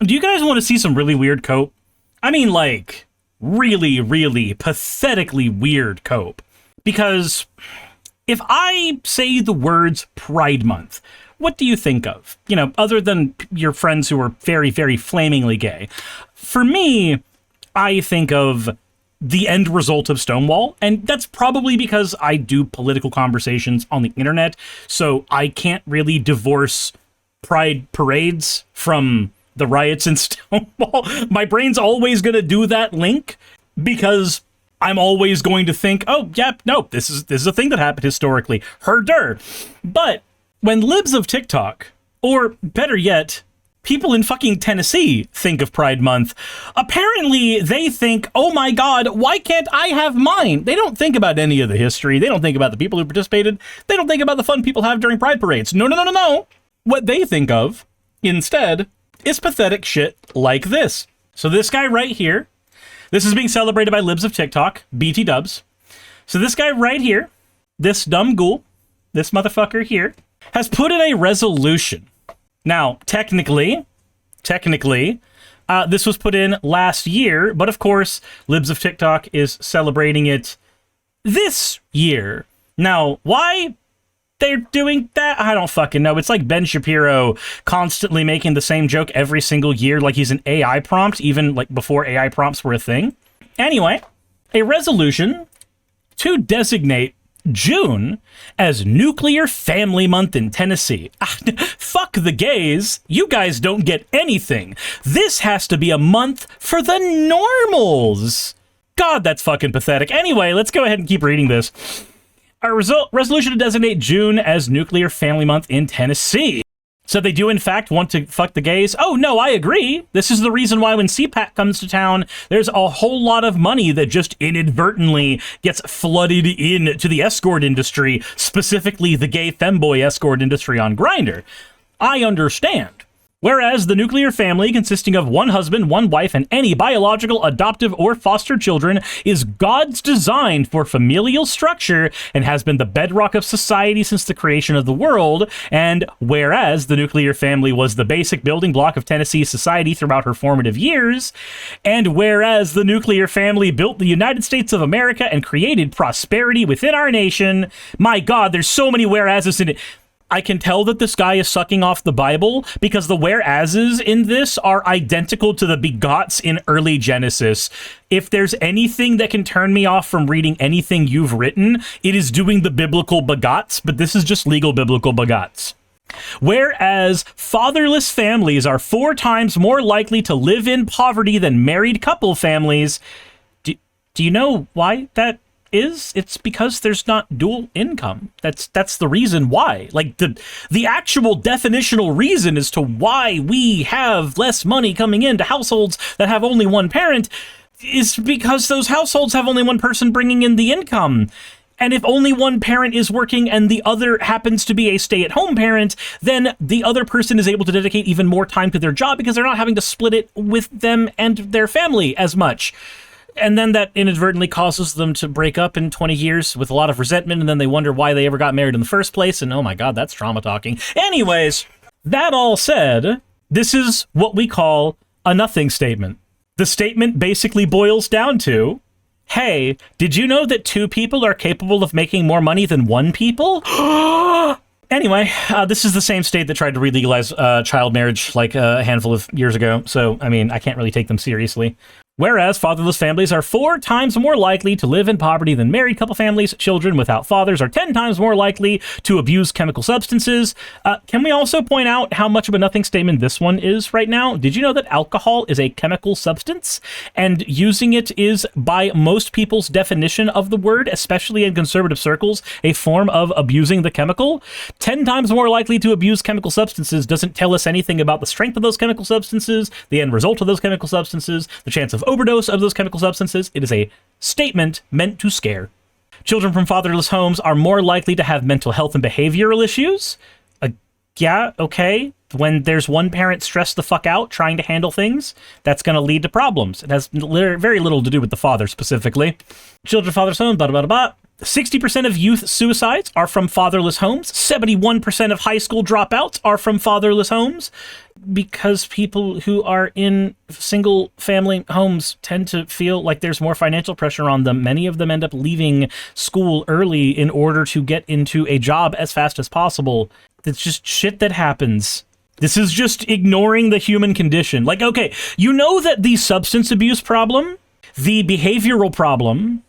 Do you guys want to see some really weird cope? I mean, like, really, really pathetically weird cope. Because if I say the words Pride Month, what do you think of? You know, other than your friends who are very, very flamingly gay. For me, I think of the end result of Stonewall, and that's probably because I do political conversations on the internet, so I can't really divorce pride parades from the riots in Stonewall. My brain's always going to do that link because I'm always going to think, oh, yeah, no, this is a thing that happened historically. Herder. But when libs of TikTok, or better yet, people in fucking Tennessee think of Pride Month, apparently they think, oh my god, why can't I have mine? They don't think about any of the history. They don't think about the people who participated. They don't think about the fun people have during Pride parades. No, no, no, no, no. What they think of, instead, is pathetic shit like this. So this guy right here, this is being celebrated by libs of TikTok, BT dubs. So this guy right here, this dumb ghoul, this motherfucker here, has put in a resolution. Now, technically, this was put in last year, but of course, libs of TikTok is celebrating it this year. Now, why they're doing that, I don't fucking know. It's like Ben Shapiro constantly making the same joke every single year, like he's an AI prompt, even like before AI prompts were a thing. Anyway, a resolution to designate June as Nuclear Family Month in Tennessee. Fuck the gays. You guys don't get anything. This has to be a month for the normals. God, that's fucking pathetic. Anyway, let's go ahead and keep reading this. Our resolution to designate June as Nuclear Family Month in Tennessee. So they do, in fact, want to fuck the gays? Oh, no, I agree. This is the reason why when CPAC comes to town, there's a whole lot of money that just inadvertently gets flooded into the escort industry, specifically the gay femboy escort industry on Grindr. I understand. Whereas the nuclear family, consisting of one husband, one wife, and any biological, adoptive, or foster children, is God's design for familial structure and has been the bedrock of society since the creation of the world. And whereas the nuclear family was the basic building block of Tennessee society throughout her formative years, and whereas the nuclear family built the United States of America and created prosperity within our nation, my God, there's so many whereases in it. I can tell that this guy is sucking off the Bible because the whereases in this are identical to the begots in early Genesis. If there's anything that can turn me off from reading anything you've written, it is doing the biblical begots, but this is just legal biblical begots. Whereas fatherless families are 4 times more likely to live in poverty than married couple families. Do you know why that is? It's because there's not dual income. That's the reason why. Like the actual definitional reason as to why we have less money coming into households that have only one parent is because those households have only one person bringing in the income. And if only one parent is working and the other happens to be a stay-at-home parent, then the other person is able to dedicate even more time to their job because they're not having to split it with them and their family as much. And then that inadvertently causes them to break up in 20 years with a lot of resentment, and then they wonder why they ever got married in the first place, and oh my god, that's trauma talking. Anyways, that all said, this is what we call a nothing statement. The statement basically boils down to, hey, did you know that 2 people are capable of making more money than 1 people? Anyway, this is the same state that tried to re-legalize child marriage like a handful of years ago, so, I mean, I can't really take them seriously. Whereas fatherless families are 4 times more likely to live in poverty than married couple families, children without fathers are 10 times more likely to abuse chemical substances. Can we also point out how much of a nothing statement this one is right now? Did you know that alcohol is a chemical substance? And using it is, by most people's definition of the word, especially in conservative circles, a form of abusing the chemical? 10 times more likely to abuse chemical substances doesn't tell us anything about the strength of those chemical substances, the end result of those chemical substances, the chance of overdose of those chemical substances. It is a statement meant to scare. Children from fatherless homes are more likely to have mental health and behavioral issues. Yeah, okay. When there's one parent stressed the fuck out trying to handle things, that's going to lead to problems. It has very little to do with the father specifically. Children from fatherless homes, blah, blah, blah, blah. 60% of youth suicides are from fatherless homes. 71% of high school dropouts are from fatherless homes, because people who are in single family homes tend to feel like there's more financial pressure on them. Many of them end up leaving school early in order to get into a job as fast as possible. It's just shit that happens. This is just ignoring the human condition. Like, okay, you know that the substance abuse problem, the behavioral problem,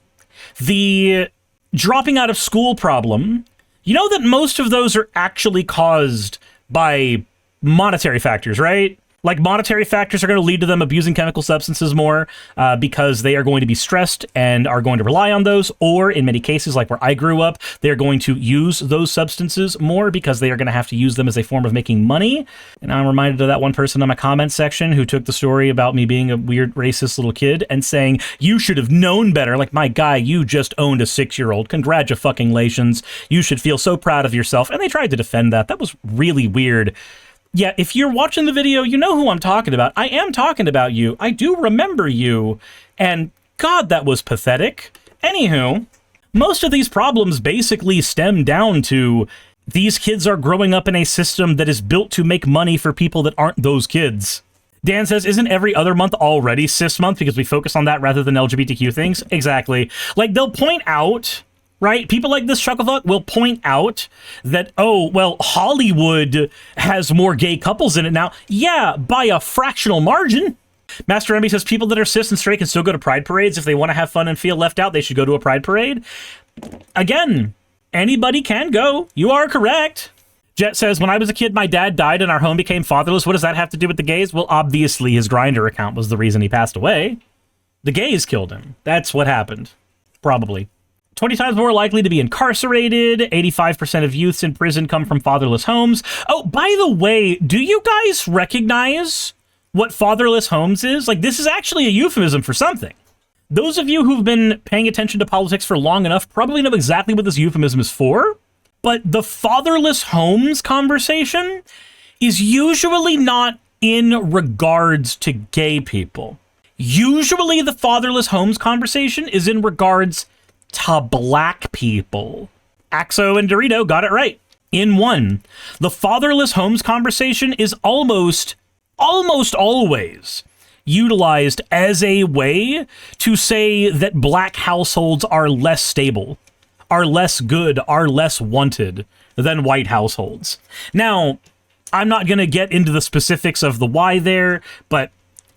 the dropping out of school problem, you know that most of those are actually caused by monetary factors, right? Like, monetary factors are going to lead to them abusing chemical substances more because they are going to be stressed and are going to rely on those. Or in many cases, like where I grew up, they're going to use those substances more because they are going to have to use them as a form of making money. And I'm reminded of that one person in my comment section who took the story about me being a weird racist little kid and saying, you should have known better. Like, my guy, you just owned a 6-year-old. Congratulations. You should feel so proud of yourself. And they tried to defend that. That was really weird. Yeah, if you're watching the video, you know who I'm talking about. I am talking about you. I do remember you. And God, that was pathetic. Anywho, most of these problems basically stem down to these kids are growing up in a system that is built to make money for people that aren't those kids. Dan says, isn't every other month already cis month because we focus on that rather than LGBTQ things? Exactly. Like, they'll point out, right? People like this Chucklefuck will point out that, oh, well, Hollywood has more gay couples in it now. Yeah, by a fractional margin. Master Emmy says people that are cis and straight can still go to pride parades. If they want to have fun and feel left out, they should go to a pride parade. Again, anybody can go. You are correct. Jet says, when I was a kid, my dad died and our home became fatherless. What does that have to do with the gays? Well, obviously his Grindr account was the reason he passed away. The gays killed him. That's what happened. Probably. 20 times more likely to be incarcerated. 85% of youths in prison come from fatherless homes. Oh, by the way, do you guys recognize what fatherless homes is? Like, this is actually a euphemism for something. Those of you who've been paying attention to politics for long enough probably know exactly what this euphemism is for. But the fatherless homes conversation is usually not in regards to gay people. Usually the fatherless homes conversation is in regards to black people. Axo and Dorito got it right. In one, the fatherless homes conversation is almost always utilized as a way to say that black households are less stable, are less good, are less wanted than white households. Now, I'm not going to get into the specifics of the why there, but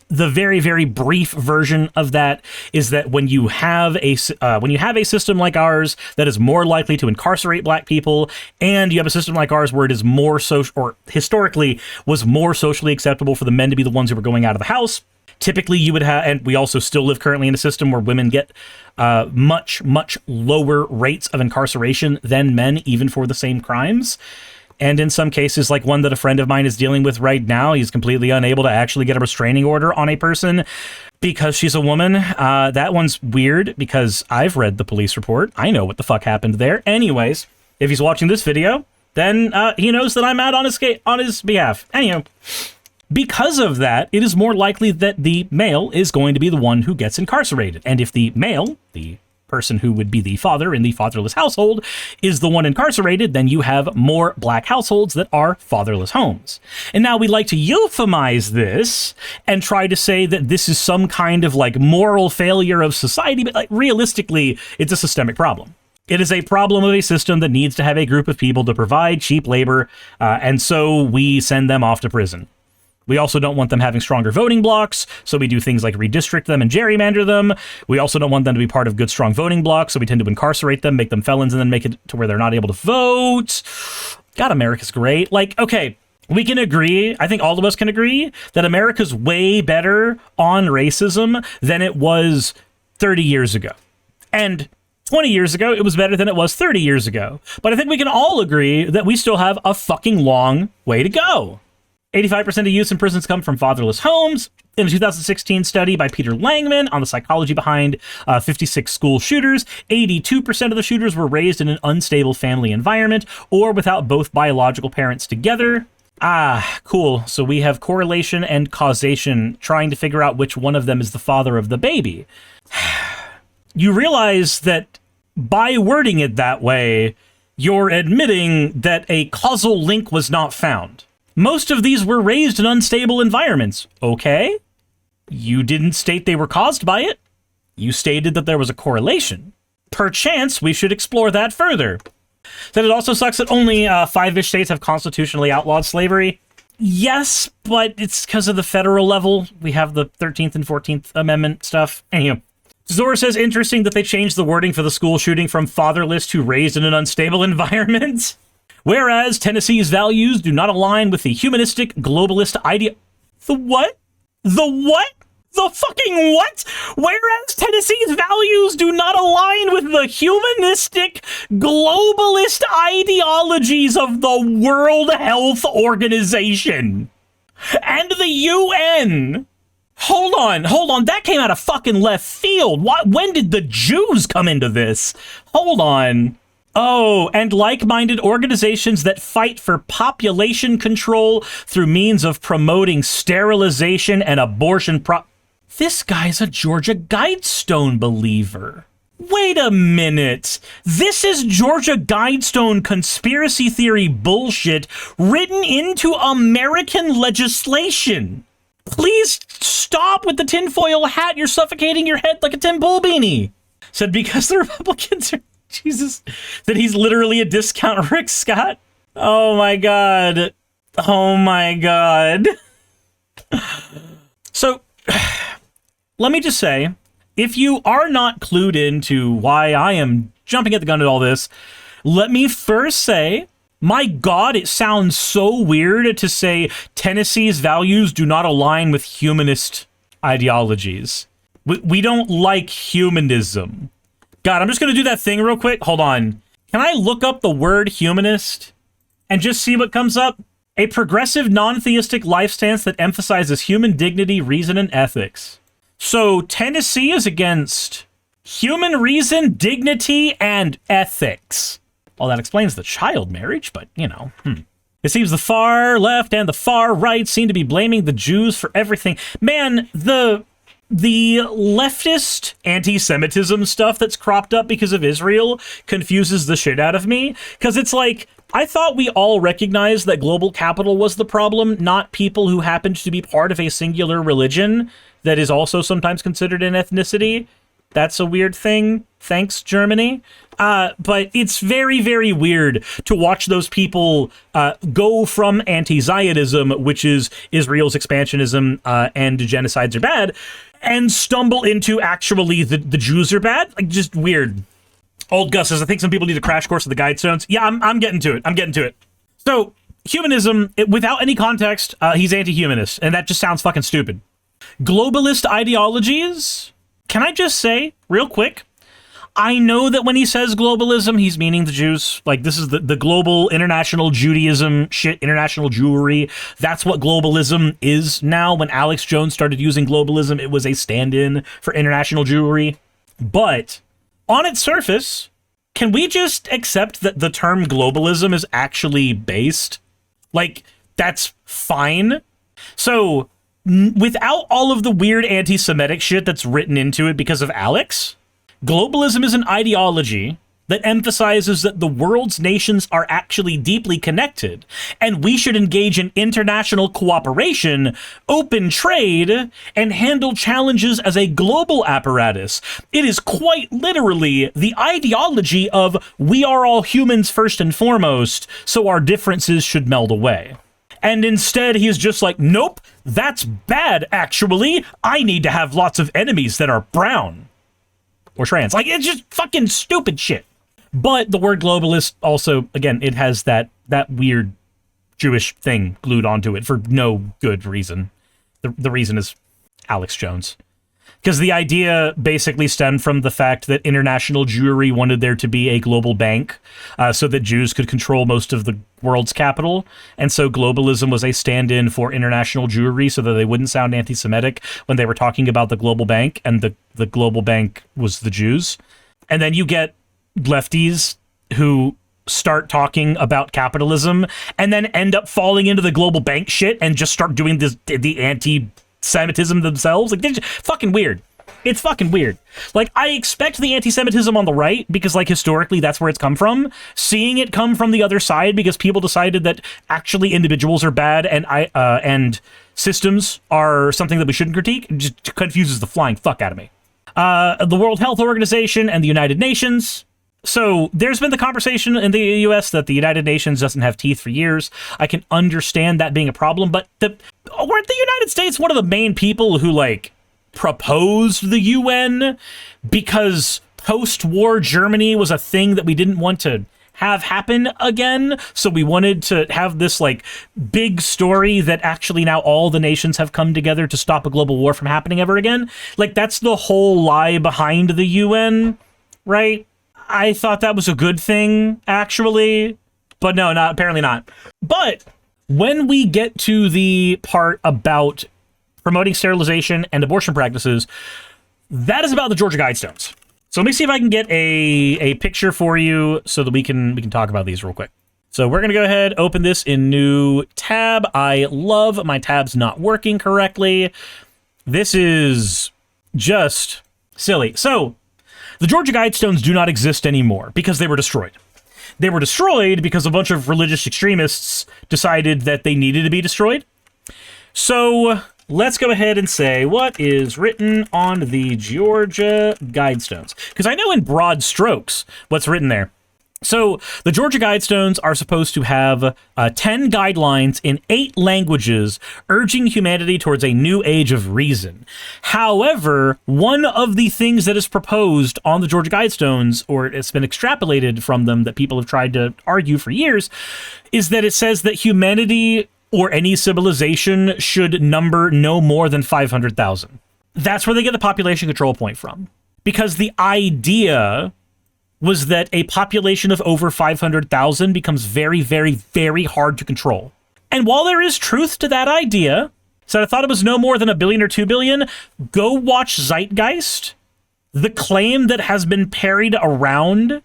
the very, very brief version of that is that when you have a system like ours that is more likely to incarcerate black people, and you have a system like ours where it is more social, or historically was more socially acceptable for the men to be the ones who were going out of the house, typically you would have, and we also still live currently in a system where women get much lower rates of incarceration than men, even for the same crimes. And in some cases, like one that a friend of mine is dealing with right now, he's completely unable to actually get a restraining order on a person because she's a woman. That one's weird because I've read the police report. I know what the fuck happened there. Anyways, if he's watching this video, then he knows that I'm out on his behalf. Anyway, because of that, it is more likely that the male is going to be the one who gets incarcerated. And if the male, the person who would be the father in the fatherless household, is the one incarcerated, then you have more black households that are fatherless homes. And now we like to euphemize this and try to say that this is some kind of like moral failure of society, but like realistically, it's a systemic problem. It is a problem of a system that needs to have a group of people to provide cheap labor, and so we send them off to prison. We also don't want them having stronger voting blocks, so we do things like redistrict them and gerrymander them. We also don't want them to be part of good, strong voting blocks, so we tend to incarcerate them, make them felons, and then make it to where they're not able to vote. God, America's great. Like, okay, we can agree, I think all of us can agree, that America's way better on racism than it was 30 years ago. And 20 years ago, it was better than it was 30 years ago. But I think we can all agree that we still have a fucking long way to go. 85% of youths in prisons come from fatherless homes. In a 2016 study by Peter Langman on the psychology behind 56 school shooters, 82% of the shooters were raised in an unstable family environment or without both biological parents together. Ah, cool. So we have correlation and causation, trying to figure out which one of them is the father of the baby. You realize that by wording it that way, you're admitting that a causal link was not found. Most of these were raised in unstable environments. Okay? You didn't state they were caused by it. You stated that there was a correlation. Perchance, we should explore that further. Said it also sucks that only 5-ish states have constitutionally outlawed slavery. Yes, but it's because of the federal level. We have the 13th and 14th Amendment stuff. Anyway, Zora says, interesting that they changed the wording for the school shooting from fatherless to raised in an unstable environment. Whereas Tennessee's values do not align with the humanistic globalist idea. The what? The what? The fucking what? Whereas Tennessee's values do not align with the humanistic globalist ideologies of the World Health Organization and the UN. Hold on. That came out of fucking left field. When did the Jews come into this? Hold on. Oh, and like-minded organizations that fight for population control through means of promoting sterilization and abortion This guy's a Georgia Guidestone believer. Wait a minute. This is Georgia Guidestone conspiracy theory bullshit written into American legislation. Please stop with the tinfoil hat. You're suffocating your head like a Tim Pool beanie. Said because the Republicans are... Jesus. That he's literally a discount Rick Scott. Oh my god. Oh my god. So, let me just say, if you are not clued into why I am jumping at the gun at all this, let me first say, my god, it sounds so weird to say Tennessee's values do not align with humanist ideologies. We don't like humanism. God, I'm just going to do that thing real quick. Hold on. Can I look up the word humanist and just see what comes up? A progressive, non-theistic life stance that emphasizes human dignity, reason, and ethics. So Tennessee is against human reason, dignity, and ethics. Well, that explains the child marriage, but, you know. It seems the far left and the far right seem to be blaming the Jews for everything. Man, the leftist anti-Semitism stuff that's cropped up because of Israel confuses the shit out of me. Because it's like, I thought we all recognized that global capital was the problem, not people who happened to be part of a singular religion that is also sometimes considered an ethnicity. That's a weird thing. Thanks, Germany. But it's very, very weird to watch those people go from anti-Zionism, which is Israel's expansionism and genocides are bad, and stumble into actually the Jews are bad. Like, just weird. Old Gus says, I think some people need a crash course of the Guidestones. Yeah, I'm getting to it. So, humanism, without any context, he's anti-humanist, and that just sounds fucking stupid. Globalist ideologies, can I just say, real quick, I know that when he says globalism, he's meaning the Jews. Like, this is the global international Judaism shit, international Jewry. That's what globalism is now. When Alex Jones started using globalism, it was a stand-in for international Jewry. But on its surface, can we just accept that the term globalism is actually based? Like, that's fine. So, without all of the weird anti-Semitic shit that's written into it because of Alex, globalism is an ideology that emphasizes that the world's nations are actually deeply connected, and we should engage in international cooperation, open trade, and handle challenges as a global apparatus. It is quite literally the ideology of we are all humans first and foremost, so our differences should meld away. And instead, he's just like, nope, that's bad, actually. I need to have lots of enemies that are brown. Or trans. Like, it's just fucking stupid shit. But the word globalist also, again, it has that weird Jewish thing glued onto it for no good reason. The reason is Alex Jones. Because the idea basically stemmed from the fact that international Jewry wanted there to be a global bank so that Jews could control most of the world's capital. And so globalism was a stand-in for international Jewry so that they wouldn't sound anti-Semitic when they were talking about the global bank, and the global bank was the Jews. And then you get lefties who start talking about capitalism and then end up falling into the global bank shit and just start doing the anti-Semitism themselves. Like, they're just fucking weird. It's fucking weird. Like, I expect the anti-Semitism on the right because, like, historically that's where it's come from. Seeing it come from the other side because people decided that actually individuals are bad and systems are something that we shouldn't critique just confuses the flying fuck out of me. The World Health Organization and the United Nations. So there's been the conversation in the U.S. that the United Nations doesn't have teeth for years. I can understand that being a problem, but weren't the United States one of the main people who, like, proposed the UN because post-war Germany was a thing that we didn't want to have happen again? So we wanted to have this, like, big story that actually now all the nations have come together to stop a global war from happening ever again. Like, that's the whole lie behind the UN, right? I thought that was a good thing, actually, but no, apparently not. But when we get to the part about promoting sterilization and abortion practices, that is about the Georgia Guidestones. So let me see if I can get a picture for you so that we can talk about these real quick. So we're gonna go ahead, open this in new tab. I love my tabs not working correctly. This is just silly. So the Georgia Guidestones do not exist anymore because they were destroyed. They were destroyed because a bunch of religious extremists decided that they needed to be destroyed. So let's go ahead and say what is written on the Georgia Guidestones. Because I know in broad strokes what's written there. So the Georgia Guidestones are supposed to have 10 guidelines in 8 languages urging humanity towards a new age of reason. However, one of the things that is proposed on the Georgia Guidestones, or it's been extrapolated from them that people have tried to argue for years, is that it says that humanity or any civilization should number no more than 500,000. That's where they get the population control point from. Because the idea was that a population of over 500,000 becomes very, very, very hard to control. And while there is truth to that idea, so I thought it was no more than 1 billion or 2 billion, go watch Zeitgeist. The claim that has been parried around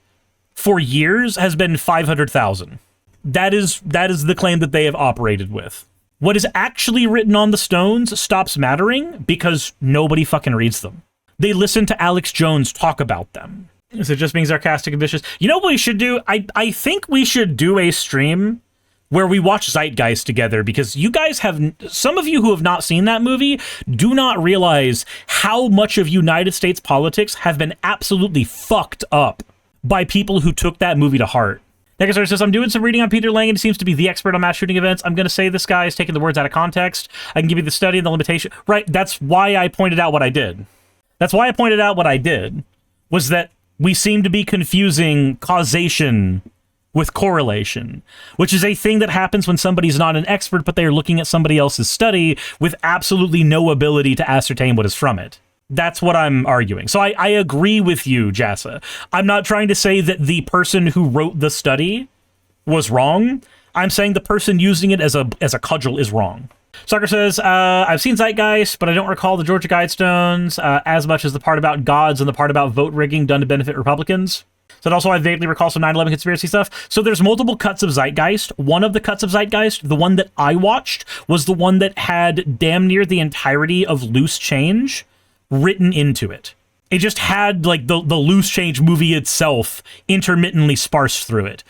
for years has been 500,000. That is the claim that they have operated with. What is actually written on the stones stops mattering because nobody fucking reads them. They listen to Alex Jones talk about them. Is it just being sarcastic and vicious? You know what we should do? I think we should do a stream where we watch Zeitgeist together, because you guys have, some of you who have not seen that movie do not realize how much of United States politics have been absolutely fucked up by people who took that movie to heart. Negastar says, I'm doing some reading on Peter Langan. He seems to be the expert on mass shooting events. I'm going to say this guy is taking the words out of context. I can give you the study and the limitation. Right, that's why I pointed out what I did. That's why I pointed out what I did, was that we seem to be confusing causation with correlation, which is a thing that happens when somebody's not an expert, but they're looking at somebody else's study with absolutely no ability to ascertain what is from it. That's what I'm arguing. So I agree with you, Jassa. I'm not trying to say that the person who wrote the study was wrong. I'm saying the person using it as a cudgel is wrong. Sucker says, I've seen Zeitgeist, but I don't recall the Georgia Guidestones as much as the part about gods and the part about vote rigging done to benefit Republicans. So also, I vaguely recall some 9/11 conspiracy stuff. So there's multiple cuts of Zeitgeist. One of the cuts of Zeitgeist, the one that I watched, was the one that had damn near the entirety of Loose Change written into it. It just had like the Loose Change movie itself intermittently sparsed through it,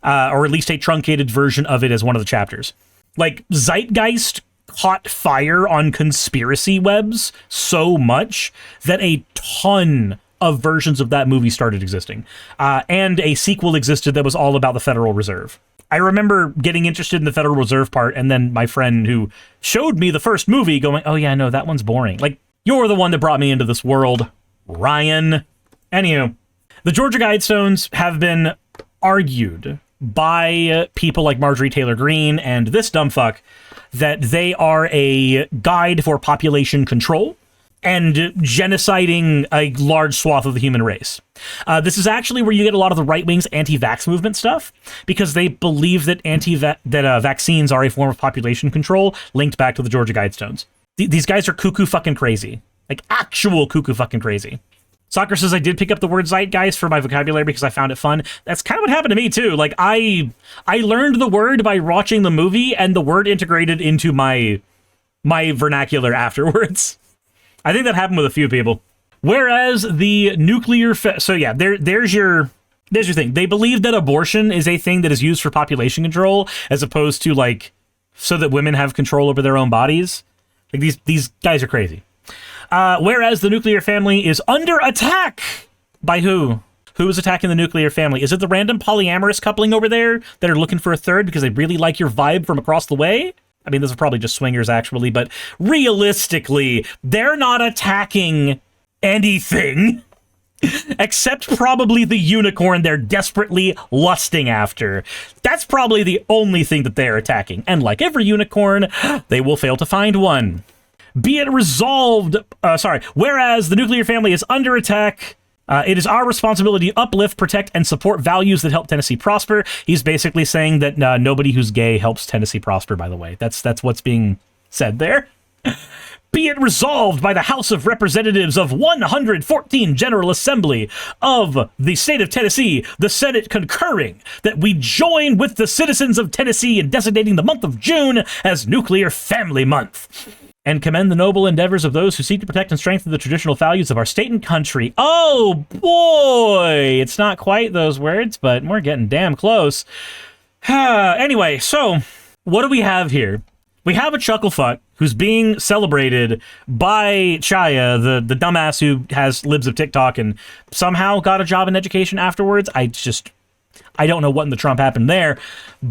or at least a truncated version of it as one of the chapters. Like, Zeitgeist caught fire on conspiracy webs so much that a ton of versions of that movie started existing. And a sequel existed that was all about the Federal Reserve. I remember getting interested in the Federal Reserve part, and then my friend who showed me the first movie going, oh yeah, no, that one's boring. Like, you're the one that brought me into this world, Ryan. Anywho, the Georgia Guidestones have been argued by people like Marjorie Taylor Greene and this dumb fuck that they are a guide for population control and genociding a large swath of the human race. This is actually where you get a lot of the right wing's anti-vax movement stuff, because they believe that vaccines are a form of population control linked back to the Georgia Guidestones. These guys are cuckoo fucking crazy, like actual cuckoo fucking crazy. Soccer says, I did pick up the word Zeitgeist for my vocabulary because I found it fun. That's kind of what happened to me, too. Like, I learned the word by watching the movie, and the word integrated into my vernacular afterwards. I think that happened with a few people. Whereas the nuclear... So yeah, there's your thing. They believe that abortion is a thing that is used for population control as opposed to, like, so that women have control over their own bodies. Like, these guys are crazy. Whereas the nuclear family is under attack by who? Who is attacking the nuclear family? Is it the random polyamorous coupling over there that are looking for a third because they really like your vibe from across the way? I mean, those are probably just swingers, actually, but realistically, they're not attacking anything except probably the unicorn they're desperately lusting after. That's probably the only thing that they're attacking. And like every unicorn, they will fail to find one. Be it resolved... Whereas the nuclear family is under attack... it is our responsibility to uplift, protect, and support values that help Tennessee prosper. He's basically saying that nobody who's gay helps Tennessee prosper, by the way. That's what's being said there. Be it resolved by the House of Representatives of 114 General Assembly of the state of Tennessee, the Senate concurring that we join with the citizens of Tennessee in designating the month of June as Nuclear Family Month. And commend the noble endeavors of those who seek to protect and strengthen the traditional values of our state and country. Oh, boy! It's not quite those words, but we're getting damn close. Anyway, so, what do we have here? We have a chucklefuck who's being celebrated by Chaya, the dumbass who has Libs of TikTok and somehow got a job in education afterwards. I don't know what in the Trump happened there,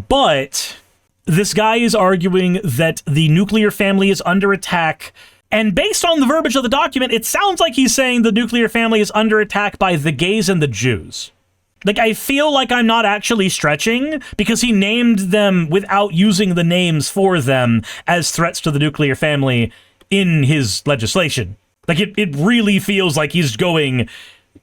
but... This guy is arguing that the nuclear family is under attack, and based on the verbiage of the document, it sounds like he's saying the nuclear family is under attack by the gays and the Jews. Like, I feel like I'm not actually stretching, because he named them without using the names for them as threats to the nuclear family in his legislation. Like, it really feels like he's going...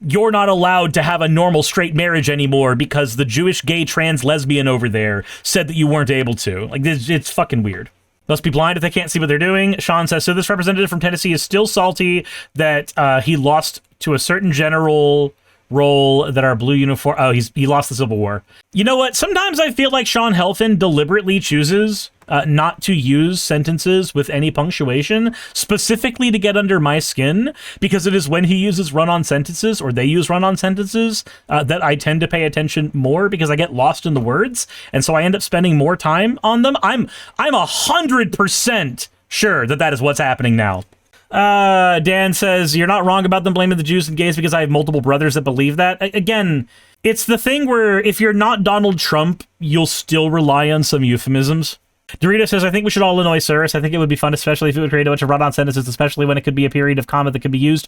You're not allowed to have a normal straight marriage anymore because the Jewish gay trans lesbian over there said that you weren't able to. Like, it's fucking weird. Must be blind if they can't see what they're doing. Sean says, so this representative from Tennessee is still salty that he lost to a certain general role that our blue uniform... Oh, he lost the Civil War. You know what? Sometimes I feel like Sean Helfand deliberately chooses not to use sentences with any punctuation, specifically to get under my skin, because it is when he uses run-on sentences, or they use run-on sentences, that I tend to pay attention more, because I get lost in the words, and so I end up spending more time on them. I'm 100% sure that is what's happening now. Dan says, you're not wrong about them blaming the Jews and gays because I have multiple brothers that believe that. Again, it's the thing where if you're not Donald Trump, you'll still rely on some euphemisms. Dorito says, I think we should all annoy Suris. I think it would be fun, especially if it would create a bunch of run-on sentences, especially when it could be a period of comment that could be used.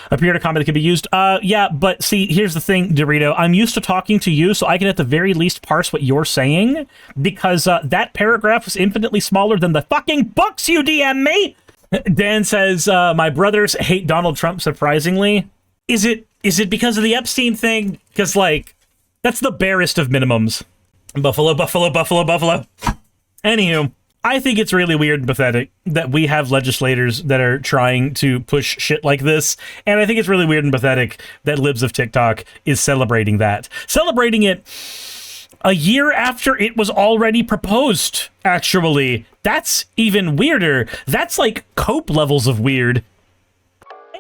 A period of comment that could be used. Yeah, but see, here's the thing, Dorito. I'm used to talking to you, so I can at the very least parse what you're saying, because that paragraph was infinitely smaller than the fucking books you DM me! Dan says, my brothers hate Donald Trump, surprisingly. Is it because of the Epstein thing? Because, like, that's the barest of minimums. Buffalo, buffalo, buffalo, buffalo. Anywho, I think it's really weird and pathetic that we have legislators that are trying to push shit like this, and I think it's really weird and pathetic that Libs of TikTok is celebrating that. Celebrating it a year after it was already proposed, actually. That's even weirder. That's like Cope levels of weird.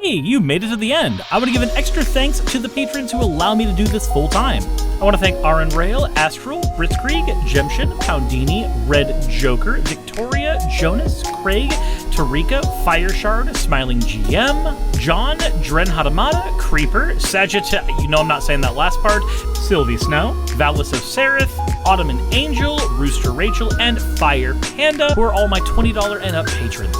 Hey, you made it to the end. I want to give an extra thanks to the patrons who allow me to do this full time. I want to thank Aaron Rail, Astral, Britzkrieg, Jemshin, Poundini, Red Joker, Victoria, Jonas, Craig, Tarika, Fireshard, Smiling GM, John, Dren Hadamada, Creeper, Sagitta, you know I'm not saying that last part, Sylvie Snow, Valis of Seraph, Ottoman Angel, Rooster Rachel, and Fire Panda, who are all my $20 and up patrons.